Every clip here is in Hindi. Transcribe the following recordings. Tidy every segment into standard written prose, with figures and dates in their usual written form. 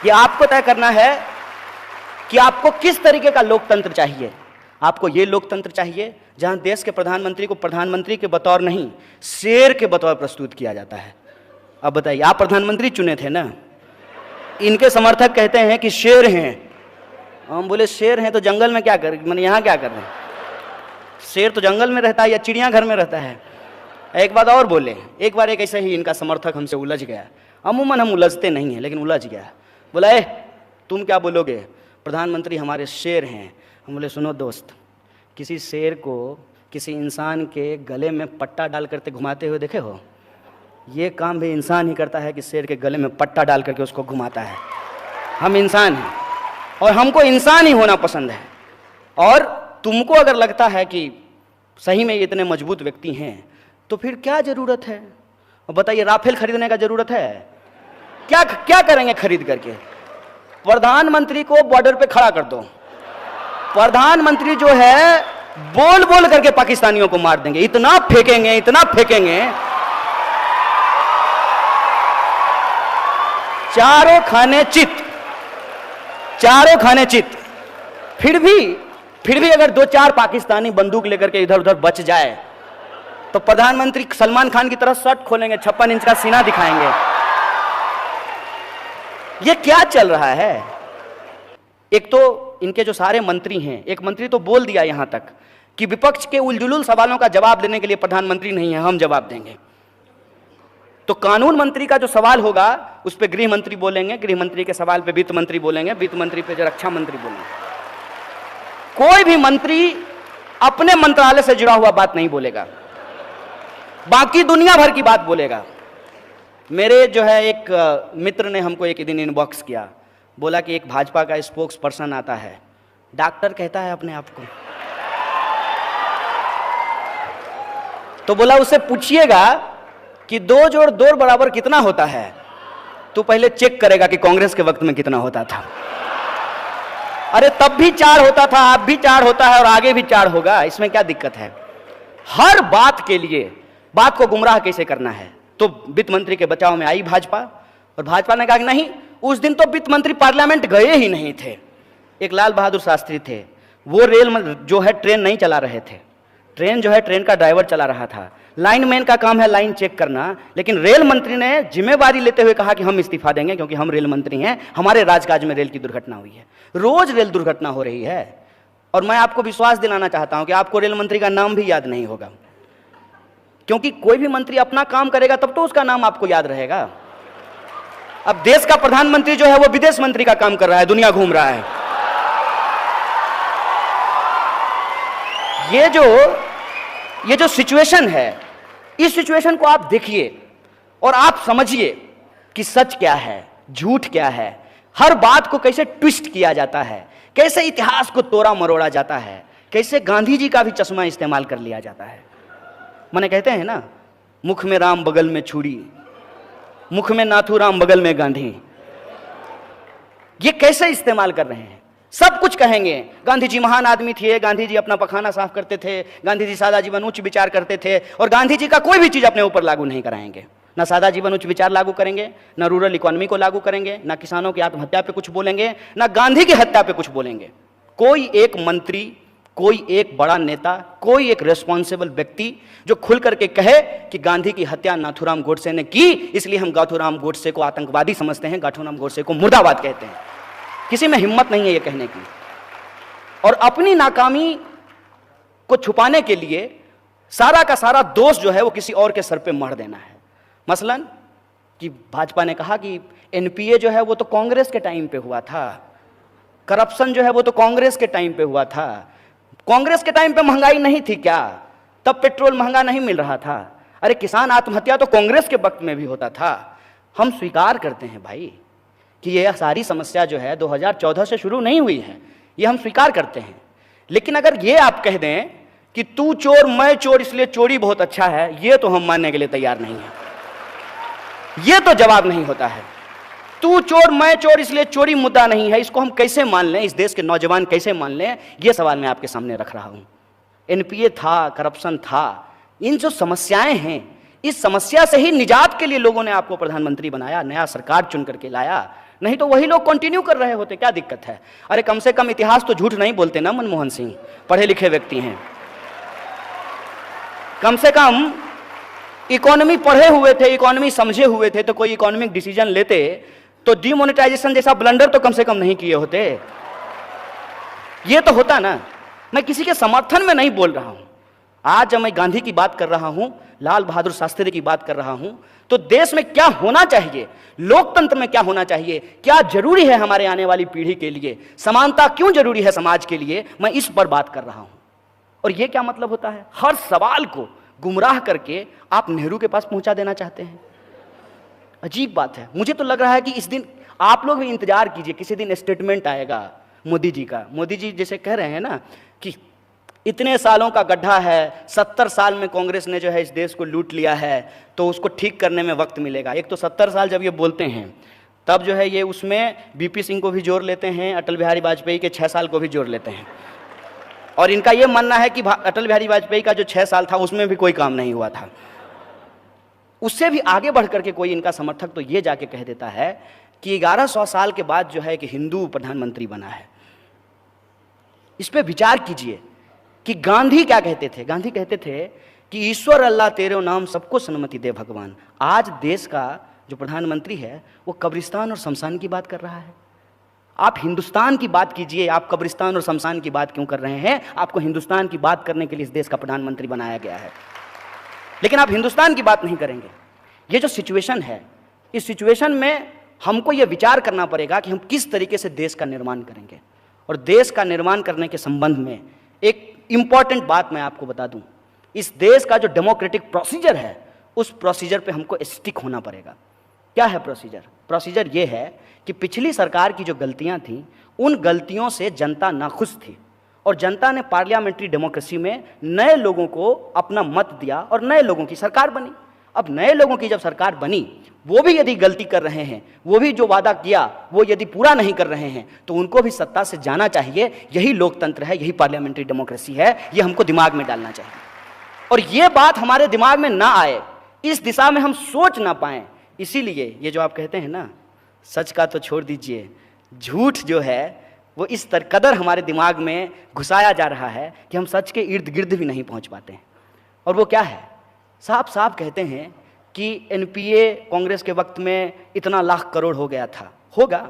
ये आपको तय करना है कि आपको किस तरीके का लोकतंत्र चाहिए। आपको ये लोकतंत्र चाहिए जहां देश के प्रधानमंत्री को प्रधानमंत्री के बतौर नहीं, शेर के बतौर प्रस्तुत किया जाता है। अब बताइए, आप प्रधानमंत्री चुने थे ना, इनके समर्थक कहते हैं कि शेर हैं। हम बोले शेर हैं तो जंगल में क्या कर, मैंने यहाँ क्या कर रहे हैं? शेर तो जंगल में रहता है या चिड़ियाघर में रहता है। एक बात और बोले, एक बार एक ऐसे ही इनका समर्थक हमसे उलझ गया। अमूमन हम उलझते नहीं हैं, लेकिन उलझ गया। बोला तुम क्या बोलोगे, प्रधानमंत्री हमारे शेर हैं। हम बोले सुनो दोस्त, किसी शेर को किसी इंसान के गले में पट्टा डाल करके घुमाते हुए देखे हो? ये काम भी इंसान ही करता है कि शेर के गले में पट्टा डाल करके उसको घुमाता है। हम इंसान हैं और हमको इंसान ही होना पसंद है। और तुमको अगर लगता है कि सही में ये इतने मजबूत व्यक्ति हैं तो फिर क्या ज़रूरत है? और बताइए, राफेल खरीदने का ज़रूरत है? क्या क्या करेंगे खरीद करके? प्रधानमंत्री को बॉर्डर पे खड़ा कर दो, प्रधानमंत्री जो है बोल बोल करके पाकिस्तानियों को मार देंगे। इतना फेंकेंगे, इतना फेंकेंगे, चारों खाने चित, चारों खाने चित। फिर भी अगर 2-4 पाकिस्तानी बंदूक लेकर के इधर उधर बच जाए तो प्रधानमंत्री सलमान खान की तरह शर्ट खोलेंगे, 56 इंच का सीना दिखाएंगे। ये क्या चल रहा है? एक तो इनके जो सारे मंत्री हैं, एक मंत्री तो बोल दिया यहां तक कि विपक्ष के उलझुल सवालों का जवाब देने के लिए प्रधानमंत्री नहीं है, हम जवाब देंगे। तो कानून मंत्री का जो सवाल होगा उस पर गृह मंत्री बोलेंगे, गृह मंत्री के सवाल पे वित्त मंत्री बोलेंगे, वित्त मंत्री पे रक्षा मंत्री बोलेंगे। कोई भी मंत्री अपने मंत्रालय से जुड़ा हुआ बात नहीं बोलेगा, बाकी दुनिया भर की बात बोलेगा। मेरे जो है एक मित्र ने हमको एक दिन इनबॉक्स किया, बोला कि एक भाजपा का स्पोक्स पर्सन आता है, डॉक्टर कहता है अपने आप को, तो बोला उससे पूछिएगा कि 2 जोड़ 2 बराबर कितना होता है, तो पहले चेक करेगा कि कांग्रेस के वक्त में कितना होता था। अरे तब भी 4 होता था, अब भी 4 होता है और आगे भी 4 होगा, इसमें क्या दिक्कत है? हर बात के लिए बात को गुमराह कैसे करना है। तो वित्त मंत्री के बचाव में आई भाजपा, और भाजपा ने कहा कि नहीं, उस दिन तो वित्त मंत्री पार्लियामेंट गए ही नहीं थे। एक लाल बहादुर शास्त्री थे, वो रेल जो है ट्रेन नहीं चला रहे थे, ट्रेन जो है ट्रेन का ड्राइवर चला रहा था। लाइनमैन का काम है लाइन चेक करना, लेकिन रेल मंत्री ने जिम्मेवारी लेते हुए कहा कि हम इस्तीफा देंगे क्योंकि हम रेल मंत्री हैं, हमारे राजकाज में रेल की दुर्घटना हुई है। रोज रेल दुर्घटना हो रही है, और मैं आपको विश्वास दिलाना चाहता हूं कि आपको रेल मंत्री का नाम भी याद नहीं होगा, क्योंकि कोई भी मंत्री अपना काम करेगा तब तो उसका नाम आपको याद रहेगा। अब देश का प्रधानमंत्री जो है वो विदेश मंत्री का काम कर रहा है, दुनिया घूम रहा है। ये जो सिचुएशन है, इस सिचुएशन को आप देखिए और आप समझिए कि सच क्या है, झूठ क्या है, हर बात को कैसे ट्विस्ट किया जाता है, कैसे इतिहास को तोड़ा मरोड़ा जाता है, कैसे गांधी जी का भी चश्मा इस्तेमाल कर लिया जाता है। माने कहते हैं ना, मुख में राम बगल में छुरी, मुख में नाथूराम बगल में गांधी। ये कैसे इस्तेमाल कर रहे हैं? सब कुछ कहेंगे, गांधी जी महान आदमी थे, गांधी जी अपना पखाना साफ करते थे, गांधी जी सादा जीवन उच्च विचार करते थे, और गांधी जी का कोई भी चीज अपने ऊपर लागू नहीं कराएंगे। ना सादा जीवन उच्च विचार लागू करेंगे, ना रूरल इकोनॉमी को लागू करेंगे, ना किसानों की आत्महत्या पे कुछ बोलेंगे, ना गांधी की हत्या पे कुछ बोलेंगे। कोई एक मंत्री, कोई एक बड़ा नेता, कोई एक रेस्पॉन्सिबल व्यक्ति जो खुल करके कहे कि गांधी की हत्या नाथूराम गोडसे ने की, इसलिए हम नाथूराम गोडसे को आतंकवादी समझते हैं, नाथूराम गोडसे को मुर्दाबाद कहते हैं, किसी में हिम्मत नहीं है ये कहने की। और अपनी नाकामी को छुपाने के लिए सारा का सारा दोष जो है वो किसी और के सर पे मढ़ देना है। मसलन कि भाजपा ने कहा कि एनपीए जो है वो तो कांग्रेस के टाइम पे हुआ था, करप्शन जो है वो तो कांग्रेस के टाइम पे हुआ था। कांग्रेस के टाइम पे महंगाई नहीं थी क्या? तब पेट्रोल महंगा नहीं मिल रहा था। अरे किसान आत्महत्या तो कांग्रेस के वक्त में भी होता था। हम स्वीकार करते हैं भाई कि यह सारी समस्या जो है 2014 से शुरू नहीं हुई है, ये हम स्वीकार करते हैं। लेकिन अगर ये आप कह दें कि तू चोर मैं चोर इसलिए चोरी बहुत अच्छा है, ये तो हम मानने के लिए तैयार नहीं है। ये तो जवाब नहीं होता है। तू चोर मैं चोर इसलिए चोरी मुद्दा नहीं है, इसको हम कैसे मान लें, इस देश के नौजवान कैसे मान लें, ये सवाल मैं आपके सामने रख रहा हूं। एनपीए था, करप्शन था, इन जो समस्याएं हैं, इस समस्या से ही निजात के लिए लोगों ने आपको प्रधानमंत्री बनाया, नया सरकार चुन करके लाया। नहीं तो वही लोग कंटिन्यू कर रहे होते, क्या दिक्कत है? अरे कम से कम इतिहास तो झूठ नहीं बोलते ना मनमोहन सिंह, पढ़े लिखे व्यक्ति हैं। कम से कम इकोनॉमी पढ़े हुए थे, इकोनॉमी समझे हुए थे, तो कोई इकोनॉमिक डिसीजन लेते तो डिमोनेटाइजेशन जैसा ब्लंडर तो कम से कम नहीं किए होते। ये तो होता ना। मैं किसी के समर्थन में नहीं बोल रहा हूं। आज जब मैं गांधी की बात कर रहा हूं, लाल बहादुर शास्त्री की बात कर रहा हूं, तो देश में क्या होना चाहिए, लोकतंत्र में क्या होना चाहिए, क्या जरूरी है हमारे आने वाली पीढ़ी के लिए, समानता क्यों जरूरी है समाज के लिए, मैं इस पर बात कर रहा हूं। और यह क्या मतलब होता है? हर सवाल को गुमराह करके आप नेहरू के पास पहुंचा देना चाहते हैं। अजीब बात है। मुझे तो लग रहा है कि इस दिन आप लोग भी इंतजार कीजिए, किसी दिन स्टेटमेंट आएगा मोदी जी का। मोदी जी जैसे कह रहे हैं ना कि इतने सालों का गड्ढा है, 70 साल में कांग्रेस ने जो है इस देश को लूट लिया है, तो उसको ठीक करने में वक्त मिलेगा। एक तो 70 साल जब ये बोलते हैं, तब जो है ये उसमें बीपी सिंह को भी जोड़ लेते हैं, अटल बिहारी वाजपेयी के 6 साल को भी जोड़ लेते हैं। और इनका ये मानना है कि अटल बिहारी वाजपेयी का जो 6 साल था उसमें भी कोई काम नहीं हुआ था। उससे भी आगे बढ़ करके कोई इनका समर्थक तो ये जाके कह देता है कि 1100 साल के बाद जो है कि हिंदू प्रधानमंत्री बना है। इस पे विचार कीजिए कि गांधी क्या कहते थे। गांधी कहते थे कि ईश्वर अल्लाह तेरे नाम सबको सन्मति दे भगवान। आज देश का जो प्रधानमंत्री है वो कब्रिस्तान और शमशान की बात कर रहा है। आप हिंदुस्तान की बात कीजिए, आप कब्रिस्तान और शमशान की बात क्यों कर रहे हैं? आपको हिंदुस्तान की बात करने के लिए इस देश का प्रधानमंत्री बनाया गया है, लेकिन आप हिंदुस्तान की बात नहीं करेंगे। ये जो सिचुएशन है, इस सिचुएशन में हमको ये विचार करना पड़ेगा कि हम किस तरीके से देश का निर्माण करेंगे। और देश का निर्माण करने के संबंध में एक इंपॉर्टेंट बात मैं आपको बता दूं। इस देश का जो डेमोक्रेटिक प्रोसीजर है, उस प्रोसीजर पे हमको स्टिक होना पड़ेगा। क्या है प्रोसीजर? प्रोसीजर ये है कि पिछली सरकार की जो गलतियां थी, उन गलतियों से जनता नाखुश थी और जनता ने पार्लियामेंट्री डेमोक्रेसी में नए लोगों को अपना मत दिया और नए लोगों की सरकार बनी। अब नए लोगों की जब सरकार बनी, वो भी यदि गलती कर रहे हैं, वो भी जो वादा किया वो यदि पूरा नहीं कर रहे हैं, तो उनको भी सत्ता से जाना चाहिए। यही लोकतंत्र है, यही पार्लियामेंट्री डेमोक्रेसी है। ये हमको दिमाग में डालना चाहिए। और ये बात हमारे दिमाग में ना आए, इस दिशा में हम सोच ना पाएं, इसीलिए ये जो आप कहते हैं ना, सच का तो छोड़ दीजिए, झूठ जो है वो इस कदर हमारे दिमाग में घुसाया जा रहा है कि हम सच के इर्द गिर्द भी नहीं पहुंच पाते हैं। और वो क्या है? साफ साफ कहते हैं कि एनपीए कांग्रेस के वक्त में इतना लाख करोड़ हो गया था। होगा,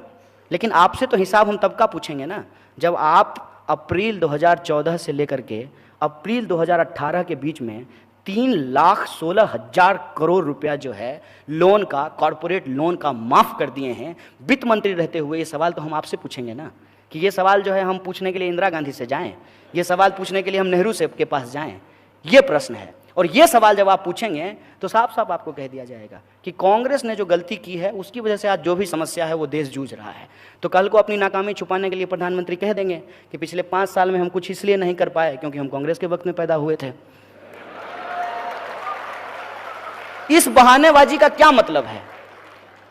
लेकिन आपसे तो हिसाब हम तब का पूछेंगे ना, जब आप अप्रैल 2014 से लेकर के अप्रैल 2018 के बीच में 3,16,000 करोड़ रुपया जो है लोन का, कॉरपोरेट लोन का माफ़ कर दिए हैं वित्त मंत्री रहते हुए। ये सवाल तो हम आपसे पूछेंगे ना, कि ये सवाल जो है हम पूछने के लिए इंदिरा गांधी से जाएं, ये सवाल पूछने के लिए हम नेहरू से के पास जाएं। ये प्रश्न है। और ये सवाल जब आप पूछेंगे तो साफ साफ आपको कह दिया जाएगा कि कांग्रेस ने जो गलती की है उसकी वजह से आज जो भी समस्या है वो देश जूझ रहा है। तो कल को अपनी नाकामी छुपाने के लिए प्रधानमंत्री कह देंगे कि पिछले 5 साल में हम कुछ इसलिए नहीं कर पाए क्योंकि हम कांग्रेस के वक्त में पैदा हुए थे। इस बहानेबाजी का क्या मतलब है?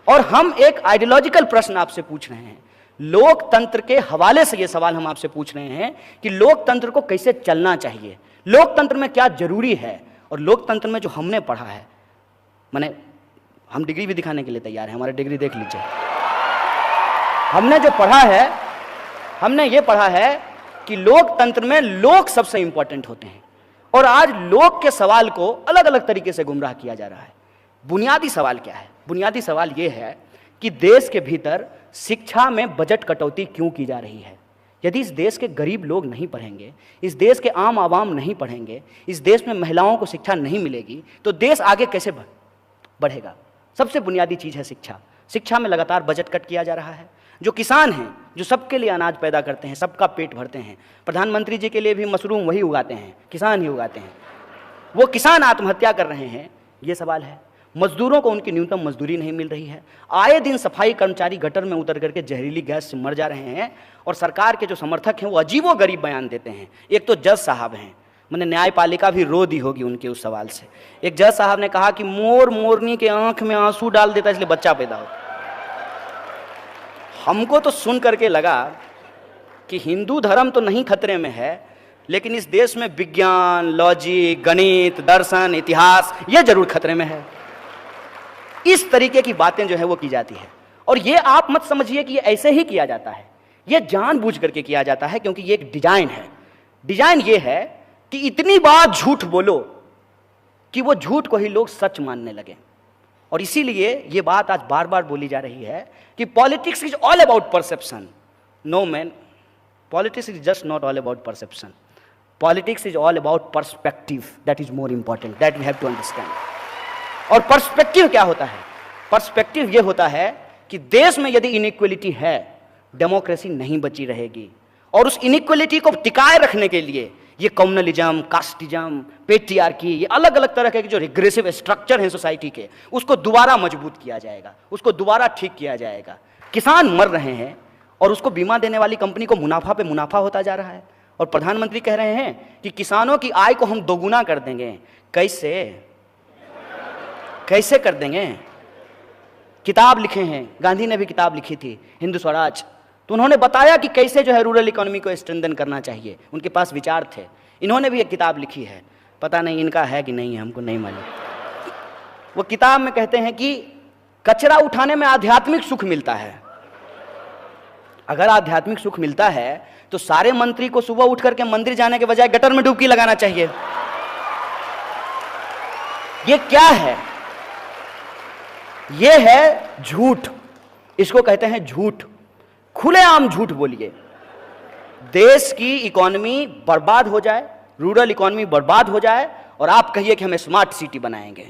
और हम एक आइडियोलॉजिकल प्रश्न आपसे पूछ रहे हैं, लोकतंत्र के हवाले से ये सवाल हम आपसे पूछ रहे हैं कि लोकतंत्र को कैसे चलना चाहिए, लोकतंत्र में क्या जरूरी है। और लोकतंत्र में जो हमने पढ़ा है, माने हम डिग्री भी दिखाने के लिए तैयार हैं, हमारी डिग्री देख लीजिए। हमने जो पढ़ा है, हमने ये पढ़ा है कि लोकतंत्र में लोग सबसे इंपॉर्टेंट होते हैं। और आज लोग के सवाल को अलग अलग तरीके से गुमराह किया जा रहा है। बुनियादी सवाल क्या है? बुनियादी सवाल यह है कि देश के भीतर शिक्षा में बजट कटौती क्यों की जा रही है। यदि इस देश के गरीब लोग नहीं पढ़ेंगे, इस देश के आम आवाम नहीं पढ़ेंगे, इस देश में महिलाओं को शिक्षा नहीं मिलेगी, तो देश आगे कैसे बढ़ेगा? सबसे बुनियादी चीज़ है शिक्षा। शिक्षा में लगातार बजट कट किया जा रहा है। जो किसान हैं, जो सबके लिए अनाज पैदा करते हैं, सबका पेट भरते हैं, प्रधानमंत्री जी के लिए भी मशरूम वही उगाते हैं, किसान ही उगाते हैं, वो किसान आत्महत्या कर रहे हैं। ये सवाल है। मजदूरों को उनकी न्यूनतम मजदूरी नहीं मिल रही है। आए दिन सफाई कर्मचारी गटर में उतर करके जहरीली गैस से मर जा रहे हैं। और सरकार के जो समर्थक हैं वो अजीबोगरीब बयान देते हैं। एक तो जज साहब हैं, मैंने न्यायपालिका भी रो दी होगी उनके उस सवाल से। एक जज साहब ने कहा कि मोर मोरनी के आंख में आंसू डाल देता इसलिए बच्चा पैदा हो। हमको तो सुन करके लगा कि हिंदू धर्म तो नहीं खतरे में है, लेकिन इस देश में विज्ञान, लॉजिक, गणित, दर्शन, इतिहास ये जरूर खतरे में है। इस तरीके की बातें जो है वो की जाती है। और ये आप मत समझिए कि ये ऐसे ही किया जाता है, ये जानबूझ करके किया जाता है, क्योंकि ये एक डिजाइन है। डिजाइन ये है कि इतनी बार झूठ बोलो कि वो झूठ को ही लोग सच मानने लगे। और इसीलिए ये बात आज बार बार बोली जा रही है कि politics is all about perception. No man, politics is just not all about perception. Politics is all about perspective, that is more important, that we have to understand. और पर्सपेक्टिव क्या होता है? पर्सपेक्टिव ये होता है कि देश में यदि इनइक्वलिटी है, डेमोक्रेसी नहीं बची रहेगी। और उस इनइक्वलिटी को टिकाए रखने के लिए ये कम्युनलिज्म, कास्टिज्म, पेट्रियार्की, ये अलग अलग तरह के जो रिग्रेसिव स्ट्रक्चर हैं सोसाइटी के, उसको दोबारा मजबूत किया जाएगा, उसको दोबारा ठीक किया जाएगा। किसान मर रहे हैं और उसको बीमा देने वाली कंपनी को मुनाफा पे मुनाफा होता जा रहा है, और प्रधानमंत्री कह रहे हैं कि किसानों की आय को हम दोगुना कर देंगे। कैसे कर देंगे? किताब लिखे हैं, गांधी ने भी किताब लिखी थी हिंदू स्वराज, तो उन्होंने बताया कि कैसे जो है रूरल इकोनॉमी को स्ट्रेंथन करना चाहिए, उनके पास विचार थे। इन्होंने भी एक किताब लिखी है, पता नहीं इनका है कि नहीं है, हमको नहीं मालूम। वो किताब में कहते हैं कि कचरा उठाने में आध्यात्मिक सुख मिलता है। अगर आध्यात्मिक सुख मिलता है तो सारे मंत्री को सुबह उठ करके मंदिर जाने के बजाय गटर में डुबकी लगाना चाहिए। ये क्या है? ये है झूठ, इसको कहते हैं झूठ। खुलेआम झूठ बोलिए, देश की इकोनॉमी बर्बाद हो जाए, रूरल इकोनॉमी बर्बाद हो जाए, और आप कहिए कि हम स्मार्ट सिटी बनाएंगे।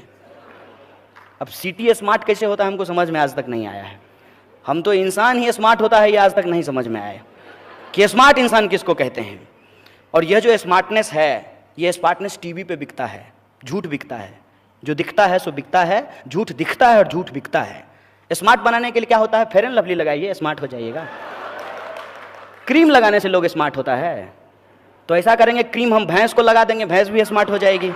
अब सिटी स्मार्ट कैसे होता है हमको समझ में आज तक नहीं आया है। हम तो इंसान ही स्मार्ट होता है, ये आज तक नहीं समझ में आया कि स्मार्ट इंसान किसको कहते हैं। और यह जो स्मार्टनेस है, यह स्मार्टनेस टीवी पे बिकता है, झूठ बिकता है। जो दिखता है सो बिकता है, झूठ दिखता है और झूठ बिकता है। स्मार्ट बनाने के लिए क्या होता है? फेयर एंड लवली लगाइए, स्मार्ट हो जाइएगा। क्रीम लगाने से लोग स्मार्ट होता है, तो ऐसा करेंगे क्रीम हम भैंस को लगा देंगे, भैंस भी स्मार्ट हो जाएगी।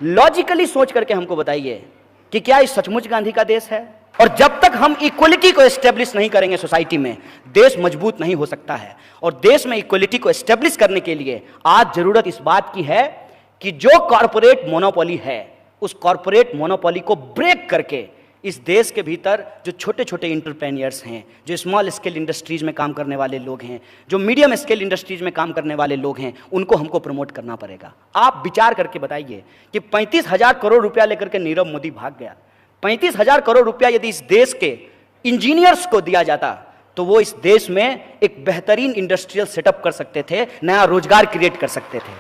लॉजिकली सोच करके हमको बताइए कि क्या ये सचमुच गांधी का देश है? और जब तक हम इक्वलिटी को एस्टेब्लिश नहीं करेंगे सोसाइटी में, देश मजबूत नहीं हो सकता है। और देश में इक्वलिटी को एस्टेब्लिश करने के लिए आज जरूरत इस बात की है कि जो कॉर्पोरेट मोनोपोली है, उस कॉर्पोरेट मोनोपोली को ब्रेक करके इस देश के भीतर जो छोटे छोटे इंटरप्रेन्योर्स हैं, जो स्मॉल स्केल इंडस्ट्रीज में काम करने वाले लोग हैं, जो मीडियम स्केल इंडस्ट्रीज में काम करने वाले लोग हैं, उनको हमको प्रमोट करना पड़ेगा। आप विचार करके बताइए कि 35,000 करोड़ रुपया लेकर के नीरव मोदी भाग गया। 35,000 करोड़ रुपया यदि इस देश के इंजीनियर्स को दिया जाता तो वो इस देश में एक बेहतरीन इंडस्ट्रियल सेटअप कर सकते थे, नया रोजगार क्रिएट कर सकते थे।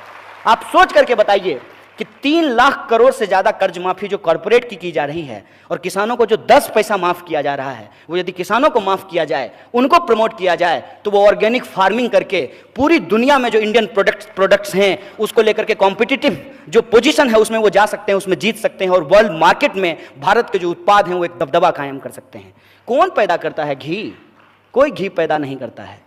आप सोच करके बताइए कि 3 लाख करोड़ से ज्यादा कर्ज माफी जो कॉर्पोरेट की जा रही है, और किसानों को जो 10 पैसा माफ किया जा रहा है, वो यदि किसानों को माफ किया जाए, उनको प्रमोट किया जाए, तो वो ऑर्गेनिक फार्मिंग करके पूरी दुनिया में जो इंडियन प्रोडक्ट्स हैं उसको लेकर के कॉम्पिटिटिव जो पोजीशन है उसमें वो जा सकते हैं, उसमें जीत सकते हैं, और वर्ल्ड मार्केट में भारत के जो उत्पाद हैं वो एक दबदबा कायम कर सकते हैं। कौन पैदा करता है घी? कोई घी पैदा नहीं करता है,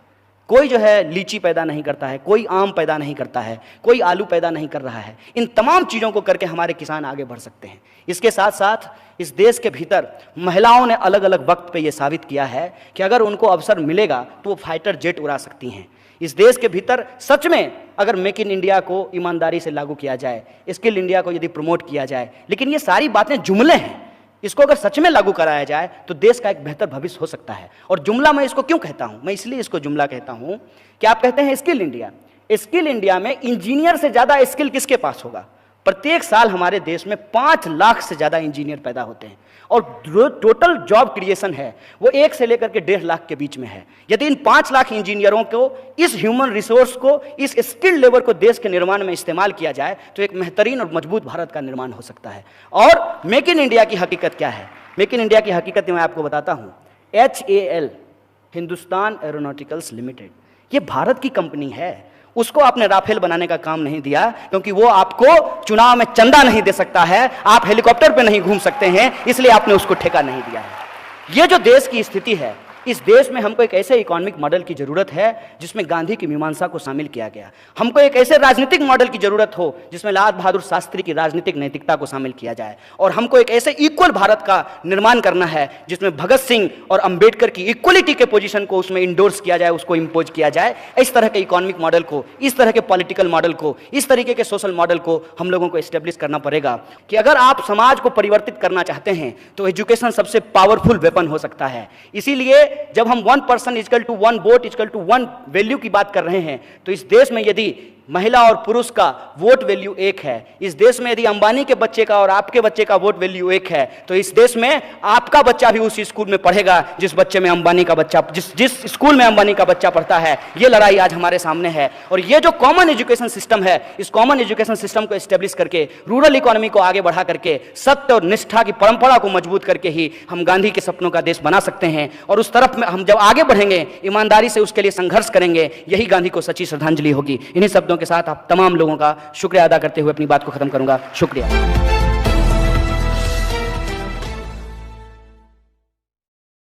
कोई जो है लीची पैदा नहीं करता है, कोई आम पैदा नहीं करता है, कोई आलू पैदा नहीं कर रहा है। इन तमाम चीज़ों को करके हमारे किसान आगे बढ़ सकते हैं। इसके साथ साथ इस देश के भीतर महिलाओं ने अलग अलग वक्त पे ये साबित किया है कि अगर उनको अवसर मिलेगा तो वो फाइटर जेट उड़ा सकती हैं। इस देश के भीतर सच में अगर मेक इन इंडिया को ईमानदारी से लागू किया जाए, स्किल इंडिया को यदि प्रमोट किया जाए, लेकिन ये सारी बातें जुमले हैं, इसको अगर सच में लागू कराया जाए तो देश का एक बेहतर भविष्य हो सकता है। और जुमला मैं इसको क्यों कहता हूं? मैं इसलिए इसको जुमला कहता हूं कि आप कहते हैं स्किल इंडिया। स्किल इंडिया में इंजीनियर से ज्यादा स्किल किसके पास होगा? प्रत्येक साल हमारे देश में 5 लाख से ज्यादा इंजीनियर पैदा होते हैं, और टोटल जॉब क्रिएशन है वो 1 से लेकर के 1.5 लाख के बीच में है। यदि इन 5 लाख इंजीनियरों को, इस ह्यूमन रिसोर्स को, इस स्किल्ड लेबर को देश के निर्माण में इस्तेमाल किया जाए तो एक बेहतरीन और मजबूत भारत का निर्माण हो सकता है। और मेक इन इंडिया की हकीकत क्या है? मेक इन इंडिया की हकीकत मैं आपको बताता हूँ। HAL, हिंदुस्तान एरोनॉटिकल्स लिमिटेड, ये भारत की कंपनी है। उसको आपने राफेल बनाने का काम नहीं दिया, क्योंकि वो आपको चुनाव में चंदा नहीं दे सकता है, आप हेलीकॉप्टर पे नहीं घूम सकते हैं, इसलिए आपने उसको ठेका नहीं दिया है। ये जो देश की स्थिति है, इस देश में हमको एक ऐसे इकोनॉमिक मॉडल की जरूरत है जिसमें गांधी की मीमांसा को शामिल किया गया। हमको एक ऐसे राजनीतिक मॉडल की जरूरत हो जिसमें लाल बहादुर शास्त्री की राजनीतिक नैतिकता को शामिल किया जाए। और हमको एक ऐसे इक्वल भारत का निर्माण करना है जिसमें भगत सिंह और अंबेडकर की इक्वलिटी के पोजीशन को उसमें इंडोर्स किया जाए, उसको इंपोज किया जाए। इस तरह के इकोनॉमिक मॉडल को, इस तरह के पॉलिटिकल मॉडल को, इस तरीके के सोशल मॉडल को हम लोगों को एस्टेब्लिश करना पड़ेगा कि अगर आप समाज को परिवर्तित करना चाहते हैं तो एजुकेशन सबसे पावरफुल वेपन हो सकता है। इसीलिए जब हम 1% equal to 1 vote equal to 1 value की बात कर रहे हैं, तो इस देश में यदि महिला और पुरुष का वोट वैल्यू एक है, इस देश में यदि अंबानी के बच्चे का और आपके बच्चे का वोट वैल्यू एक है, तो इस देश में आपका बच्चा भी उसी स्कूल में पढ़ेगा जिस बच्चे में अंबानी का बच्चा, जिस स्कूल में अंबानी का बच्चा पढ़ता है। ये लड़ाई आज हमारे सामने है। और ये जो कॉमन एजुकेशन सिस्टम है, इस कॉमन एजुकेशन सिस्टम को एस्टेब्लिश करके, रूरल इकोनॉमी को आगे बढ़ा करके, सत्य और निष्ठा की परंपरा को मजबूत करके ही हम गांधी के सपनों का देश बना सकते हैं। और उस तरफ में हम जब आगे बढ़ेंगे, ईमानदारी से उसके लिए संघर्ष करेंगे, यही गांधी को सच्ची श्रद्धांजलि होगी। इन्हीं शब्दों के साथ आप तमाम लोगों का शुक्रिया अदा करते हुए अपनी बात को खत्म करूंगा। शुक्रिया।